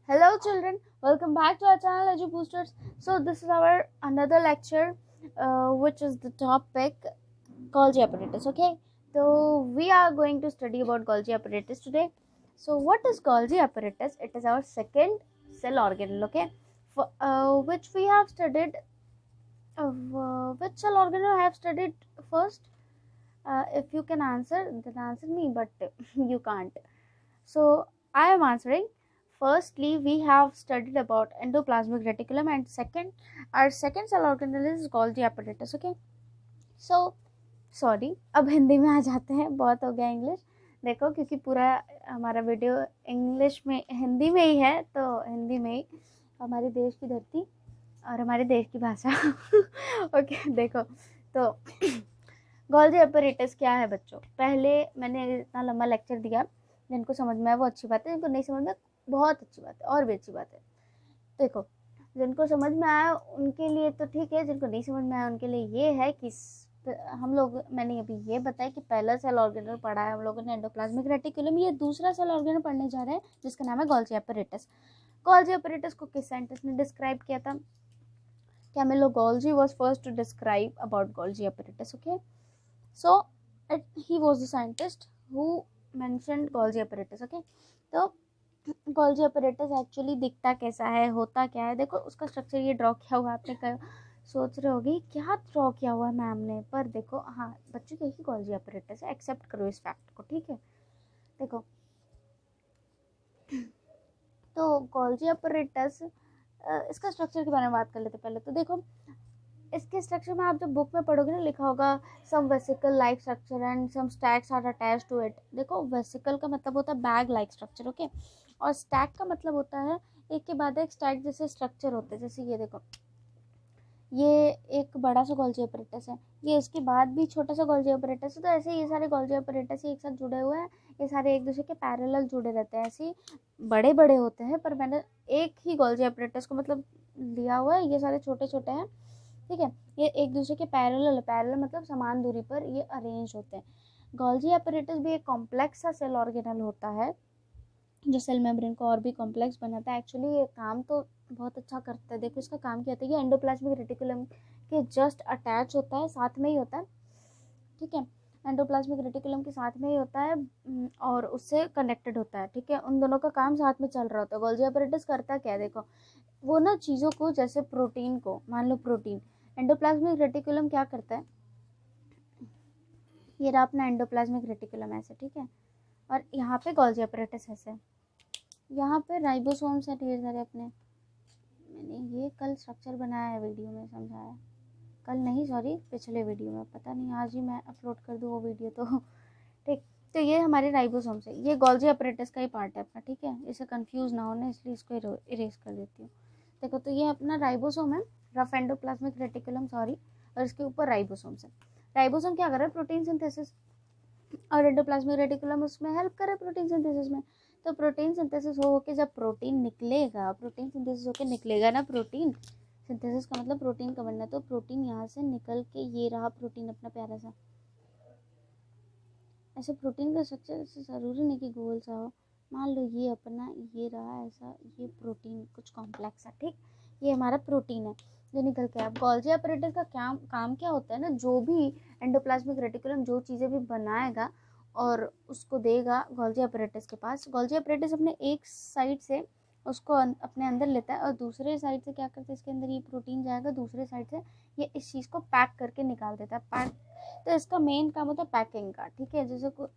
Hello children, welcome back to our channel Edu Boosters. So this is our another lecture which is the topic Golgi apparatus. Okay, so we are going to study about Golgi apparatus today. So what is Golgi apparatus? It is our second cell organelle, okay, which we have studied. Which cell organelle I have studied first? If you can answer, then answer me, but you can't. So I am answering. Firstly, we have studied about endoplasmic reticulum, and our second cell organelle is Golgi apparatus. Okay, so sorry, अब हिंदी में आ जाते हैं, बहुत हो गया English. देखो, क्योंकि पूरा हमारा वीडियो इंग्लिश में हिंदी में ही है, तो हिंदी में ही हमारे देश की धरती और हमारे देश की भाषा ओके, देखो तो गोल्जी apparatus क्या है बच्चों। पहले मैंने इतना लंबा लेक्चर दिया, जिनको समझ में आया वो अच्छी बात है, जिनको नहीं समझ में बहुत अच्छी बात है, और भी अच्छी बात है। देखो, जिनको समझ में आया उनके लिए तो ठीक है, जिनको नहीं समझ में आया उनके लिए ये है कि मैंने अभी ये बताया कि पहला सेल ऑर्गेनल पढ़ा है हम लोगों ने एंडोप्लाज्मिक रेटिकुलम, ये दूसरा सेल ऑर्गेनल पढ़ने जा रहे हैं जिसका नाम है गोल्जी apparatus। गोल्जी apparatus को किस साइंटिस्ट ने डिस्क्राइब किया था? Camillo Golgi was first to describe about Golgi apparatus. Okay, so he was the scientist who mentioned Golgi apparatus. Okay, तो Golgi apparatus एक्चुअली दिखता कैसा है, होता क्या है? देखो, उसका स्ट्रक्चर ये ड्रॉ किया हुआ, आपने सोच रहे होगी क्या ड्रॉ किया हुआ है मैम ने, पर देखो, हाँ बच्चों, यही Golgi apparatus है, एक्सेप्ट करो इस फैक्ट को, ठीक है। देखो, तो Golgi apparatus, इसका स्ट्रक्चर के बारे में बात कर लेते पहले। तो देखो, इसके स्ट्रक्चर में आप जब बुक में पढ़ोगे ना, लिखा होगा some vesicle like structure and some stacks are attached to it. देखो, वेसिकल का मतलब होता है बैग लाइक स्ट्रक्चर, ओके, और स्टैक का मतलब होता है एक के बाद एक स्टैक जैसे स्ट्रक्चर होते हैं। जैसे ये देखो, ये एक बड़ा सा Golgi apparatus है, ये इसके बाद भी छोटा सा Golgi apparatus है, तो ऐसे ये सारे Golgi apparatus एक साथ जुड़े हुए हैं, ये सारे एक दूसरे के पैरेलल जुड़े रहते हैं, ऐसे बड़े बड़े होते हैं, पर मैंने एक ही Golgi apparatus को मतलब लिया हुआ है, ये सारे छोटे छोटे हैं, ठीक है। ये एक दूसरे के पैरेलल मतलब समान दूरी पर ये अरेंज होते हैं। Golgi apparatus भी एक कॉम्प्लेक्स सा सेल ऑर्गेनल होता है जो सेल मेम्ब्रेन को और भी कॉम्प्लेक्स बनाता है। एक्चुअली ये काम तो बहुत अच्छा करता है। देखो, इसका काम क्या होता है, ये एंडोप्लाज्मिक रेटिकुलम के जस्ट अटैच होता है, साथ में ही होता है, ठीक है, एंडोप्लाज्मिक रेटिकुलम के साथ में ही होता है और उससे कनेक्टेड होता है, ठीक है। उन दोनों का काम साथ में चल रहा होता है। Golgi apparatus करता क्या है, देखो, वो ना चीज़ों को, जैसे प्रोटीन को, मान लो प्रोटीन, एंडोप्लाज्मिक रेटिकुलम क्या करता है, ये रहा अपना एंडोप्लाज्मिक रेटिकुलम ऐसे, ठीक है, और यहाँ पे Golgi apparatus ऐसे, यहाँ पे राइबोसोम्स है ढेर सारे अपने। मैंने ये कल स्ट्रक्चर बनाया है, वीडियो में समझाया, कल नहीं सॉरी, पिछले वीडियो में, पता नहीं आज ही मैं अपलोड कर दूँ वो वीडियो तो ठीक। तो ये हमारे राइबोसोम्स है, ये Golgi apparatus का ही पार्ट है अपना, ठीक है, इसे कंफ्यूज ना होने इसलिए इसको इरेज कर देती हूँ। देखो, तो ये अपना राइबोसोम है, रफ एंडोप्लाज्मिक रेटिकुलम, सॉरी, और इसके ऊपर राइबोसोम्स है। राइबोसोम क्या कर रहा है, प्रोटीन सिंथेसिस, और एंडोप्लाज्मिक रेटिकुलम उसमें हेल्प करे प्रोटीन सिंथेसिस में। तो प्रोटीन सिंथेसिस हो के जब प्रोटीन निकलेगा, प्रोटीन सिंथेसिस होके निकलेगा ना, प्रोटीन सिंथेसिस का मतलब प्रोटीन का बनना, तो प्रोटीन यहाँ से निकल के ये रहा प्रोटीन अपना प्यारा सा। ऐसे प्रोटीन का स्ट्रक्चर ऐसे ज़रूरी नहीं कि गोल सा हो, मान लो ये अपना ये रहा ऐसा, ये प्रोटीन कुछ कॉम्प्लेक्स है, ठीक, ये हमारा प्रोटीन है जो निकल के। अब Golgi apparatus का काम क्या होता है ना, जो भी एंडोप्लाज्मिक रेटिकुलम जो चीज़ें भी बनाएगा और उसको देगा Golgi apparatus के पास। Golgi apparatus अपने एक साइड से उसको अपने अंदर लेता है और दूसरे साइड से क्या करता है, इसके अंदर ये प्रोटीन जाएगा, दूसरे साइड से ये इस चीज़ को पैक करके निकाल देता है, पैक। तो इसका मेन काम होता है पैकिंग का, ठीक है, जैसे को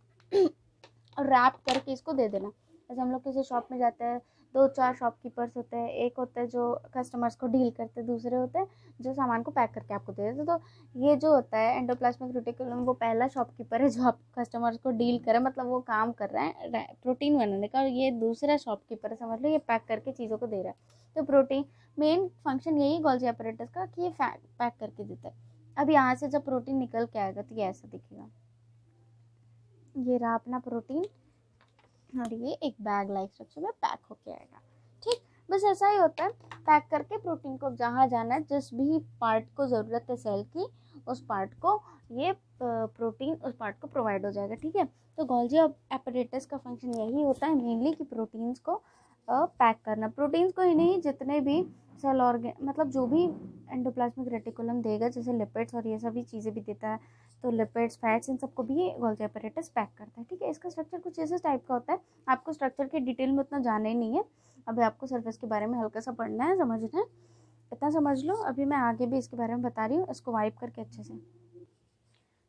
रैप करके इसको दे देना। जैसे हम लोग किसी शॉप में जाते हैं, 2-4 शॉपकीपर्स होते हैं, एक होता है जो कस्टमर्स को डील करते हैं, दूसरे होते हैं जो सामान को पैक करके आपको दे देते हैं। तो ये जो होता है एंडोप्लाज्मिक रेटिकुलम, वो पहला शॉपकीपर है जो आप कस्टमर्स को डील करे, मतलब वो काम कर रहा है प्रोटीन बनाने का, और ये दूसरा शॉपकीपर है, समझ लो, ये पैक करके चीज़ों को दे रहा है। तो प्रोटीन मेन फंक्शन यही Golgi apparatus का कि ये पैक करके देता है। अब यहाँ से जब प्रोटीन निकल के आएगा तो ये ऐसा दिखेगा, ये रहा अपना प्रोटीन और ये एक बैग लाइक स्ट्रक्चर में पैक होके आएगा, ठीक। बस ऐसा ही होता है, पैक करके प्रोटीन को जहाँ जाना है, जिस भी पार्ट को ज़रूरत है सेल की, उस पार्ट को ये प्रोटीन उस पार्ट को प्रोवाइड हो जाएगा, ठीक है। तो Golgi apparatus का फंक्शन यही होता है मेनली कि प्रोटीन्स को पैक करना। प्रोटीन्स को ही नहीं, जितने भी सेल ऑर्गन मतलब जो भी एंडोप्लाज्मिक रेटिकुलम देगा, जैसे लिपिड्स और ये सभी चीज़ें भी देता है, तो लिपिड्स, फैट्स, इन सबको भी गोल्गी एपैरेटस पैक करता है। ठीक है, इसका स्ट्रक्चर कुछ इस टाइप का होता है। आपको स्ट्रक्चर की डिटेल में उतना जाना ही नहीं है, अभी आपको सिर्फ इसके बारे में हल्का सा पढ़ना है, समझना है, इतना समझ लो। अभी मैं आगे भी इसके बारे में बता रही हूँ, इसको वाइप करके अच्छे से।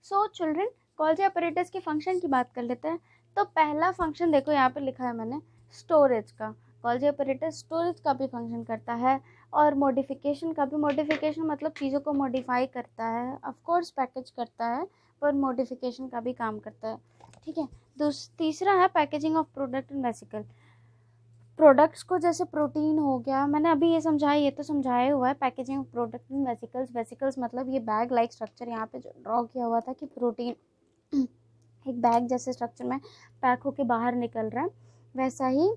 सो चिल्ड्रन, गोल्गी एपैरेटस के फंक्शन की बात कर लेते हैं। तो पहला फंक्शन देखो यहाँ पे लिखा है मैंने, स्टोरेज का। गोल्गी एपैरेटस स्टोरेज का भी फंक्शन करता है और मॉडिफिकेशन का भी। मॉडिफिकेशन मतलब चीज़ों को मॉडिफाई करता है, ऑफ कोर्स पैकेज करता है, पर मॉडिफिकेशन का भी काम करता है। ठीक है, तीसरा है packaging of product in vesicle. Products को, जैसे प्रोटीन हो गया, मैंने अभी ये समझाया, ये तो समझाया हुआ है। Packaging of product in vesicles, vesicles मतलब ये बैग लाइक स्ट्रक्चर यहाँ पे जो ड्रॉ किया हुआ था कि प्रोटीन एक बैग जैसे स्ट्रक्चर में पैक होके बाहर निकल रहा है, वैसा ही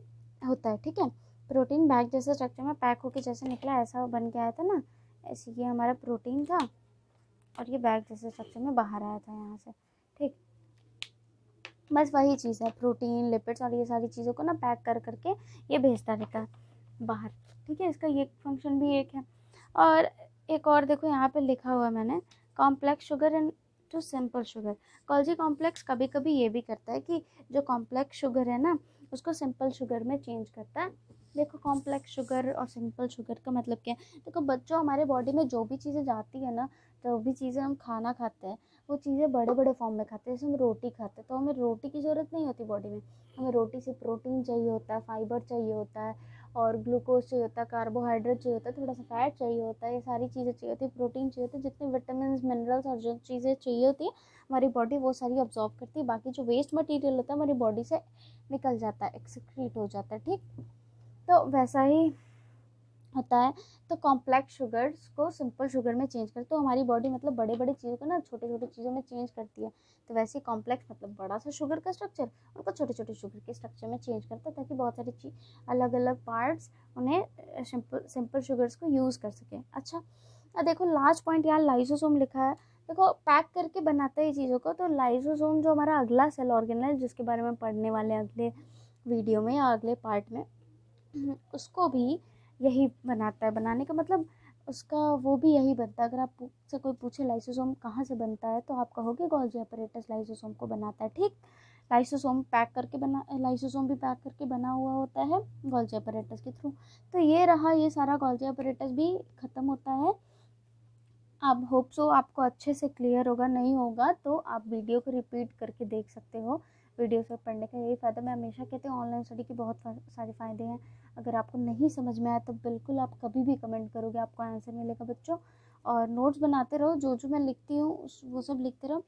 होता है। ठीक है, प्रोटीन बैग जैसे स्ट्रक्चर में पैक होके जैसे निकला, ऐसा बन के आया था ना, ऐसे ये हमारा प्रोटीन था और ये बैग जैसे स्ट्रक्चर में बाहर आया था यहाँ से। ठीक, बस वही चीज़ है, प्रोटीन, लिपिड्स और ये सारी चीज़ों को ना पैक कर करके ये भेजता रहता है बाहर। ठीक है, इसका ये फंक्शन भी एक है। और एक और देखो यहाँ पे लिखा हुआ है मैंने, complex sugar and to simple sugar. Golgi complex कभी कभी ये भी करता है कि जो कॉम्प्लेक्स शुगर है ना, उसको सिंपल शुगर में चेंज करता है। देखो, कॉम्प्लेक्स शुगर और सिंपल शुगर का मतलब क्या है। देखो बच्चों, हमारे बॉडी में जो भी चीज़ें जाती है ना, जो भी चीज़ें हम खाना खाते हैं, वो चीज़ें बड़े बड़े फॉर्म में खाते हैं। जैसे हम रोटी खाते हैं तो हमें रोटी की ज़रूरत नहीं होती बॉडी में, हमें रोटी से प्रोटीन चाहिए होता है, फाइबर चाहिए होता है, और ग्लूकोज चाहिए होता है, कार्बोहाइड्रेट चाहिए होता है, थोड़ा सा फैट चाहिए होता है, ये सारी चीज़ें चाहिए होती है, प्रोटीन चाहिए होती है। जितने विटामिन, मिनरल्स और जो चीज़ें चाहिए होती है हमारी बॉडी वो सारी अब्जॉर्ब करती है। बाकी जो वेस्ट मटीरियल होता है हमारी बॉडी से निकल जाता है, एक्सक्रीट हो जाता है। ठीक, तो वैसा ही होता है। तो कॉम्प्लेक्स शुगर्स को सिंपल शुगर में चेंज करते, तो हमारी बॉडी मतलब बड़े बड़े चीज़ों को ना छोटे छोटे चीज़ों में चेंज करती है। तो वैसे ही कॉम्प्लेक्स मतलब बड़ा सा शुगर का स्ट्रक्चर, उनको छोटे छोटे शुगर के स्ट्रक्चर में चेंज करता है, ताकि बहुत सारी चीज अलग अलग पार्ट्स उन्हें सिंपल शुगर्स को यूज़ कर सके। अच्छा, अब देखो लास्ट पॉइंट यहाँ लाइसोसोम लिखा है। देखो पैक करके बनाता है चीज़ों को, तो लाइसोसोम जो हमारा अगला सेल ऑर्गन है, जिसके बारे में पढ़ने वाले अगले वीडियो में या अगले पार्ट में, उसको भी यही बनाता है। बनाने का मतलब उसका वो भी यही बनता है। अगर आप से कोई पूछे लाइसोसोम कहाँ से बनता है, तो आप कहोगे गोल्गी एपैरेटस लाइसोसोम को बनाता है। ठीक, लाइसोसोम भी पैक करके बना हुआ होता है गोल्गी एपैरेटस के थ्रू। तो ये रहा, ये सारा गोल्गी एपैरेटस भी ख़त्म होता है। अब होप सो आपको अच्छे से क्लियर होगा, नहीं होगा तो आप वीडियो को रिपीट करके देख सकते हो। वीडियो से पढ़ने का यही फ़ायदा, मैं हमेशा कहती हूँ ऑनलाइन स्टडी के बहुत सारे फ़ायदे हैं। अगर आपको नहीं समझ में आया तो बिल्कुल आप कभी भी कमेंट करोगे, आपको आंसर मिलेगा बच्चों। और नोट्स बनाते रहो, जो जो मैं लिखती हूँ वो सब लिखते रहो।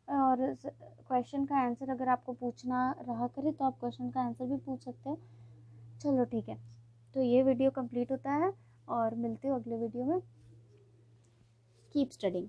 और क्वेश्चन का आंसर अगर आपको पूछना रहा करे तो आप क्वेश्चन का आंसर भी पूछ सकते हो। चलो ठीक है, तो ये वीडियो कंप्लीट होता है और मिलते हो अगले वीडियो में। Keep studying.